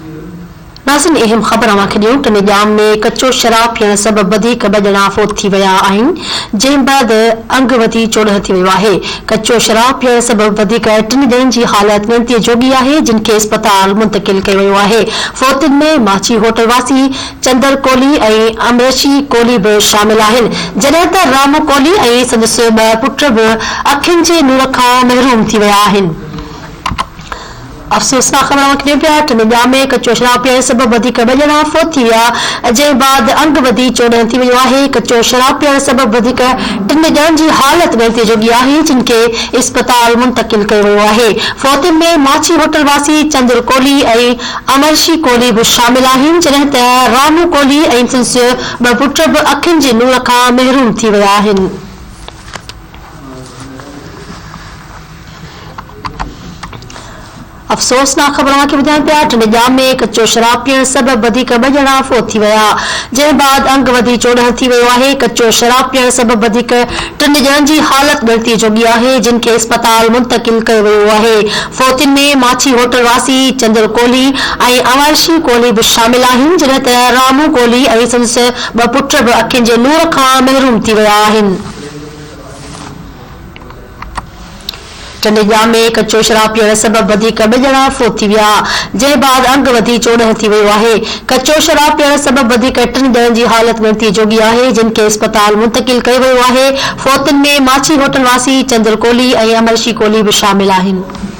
नाज़रीन, अहम ख़बर अवांखे ॾियूं त निजाम में कच्चो शराब पीअण सबबि वधीक ॿ ॼणा फोत थी विया आहिनि, जंहिं बैदि अंग वधी चोॾहं थी वियो आहे। कच्चो शराब पीअण सबबि वधीक 3 ॼणनि जी हालत ॻणतीअ जोगी आहे, जिन खे अस्पताल मुंतक़िल कयो वियो आहे। फोतुनि में माछी होटल वासी चंदर कोहली ऐं अमरशी कोहली बि शामिल आहिनि, जॾहिं त रामू कोहली ऐं संदसि 2 पुट बि अखियुनि जे नूर खां महरूम थी विया आहिनि। अफ़सोसनाक ख़बर ॾियूं पिया त निजाम में कच्चो शराब पीअण सबबि वधीक 2 ॼणा फोत थी विया, जंहिं बैदि अंग वधी चोॾहं थी वियो आहे। कच्चो शराब पीअण सबबि वधीक 3 ॼणनि जी हालत ॻणतीअ जोगी आहे, जिन खे अस्पताल मुंतक़िल कयो वियो आहे। फोतुनि में माछी होटल वासी चंदर कोहली ऐं अमरशी कोहली बि शामिल आहिनि, जॾहिं त रामू कोहली ऐं संदसि 2 पुट बि अखियुनि जे नूर खां महरूम थी विया आहिनि। अफ़सोसनाक ख़बर खे ॿुधाइनि पिया त निजाम में कच्चो शराब पीअण सबबि वधीक 2 ॼणा फोत थी विया, जंहिं बैदि अंग वधी चोॾहं थी वियो आहे। कच्चो शराब पीअण सबबि वधीक 3 ॼणनि जी हालत ॻणतीअ जोगी आहे, जिन खे अस्पताल मुंतक़िल कयो वियो आहे। फोतुनि में माछी होटल वासी चंदर कोहली ऐं अमरशी कोहली बि शामिल आहिनि, जॾहिं त रामू कोहली ऐं संदसि 2 पुट बि अखियुनि जे नूर खां महरूम थी विया आहिनि। निजाम में कच्चो शराब पीअण सबबि वधीक 2 ॼणा फोत थी विया, जंहिं बैदि अंग वधी चोॾहं थी वियो आहे। कच्चो शराब पीअण सबबि वधीक 3 ॼणनि जी हालत ॻणतीअ जोगी आहे, जिन खे अस्पताल मुंतक़िल कयो वियो आहे। फोतुनि में माछी होटल वासी चंदर कोहली ऐं अमरशी कोहली बि शामिल आहिनि।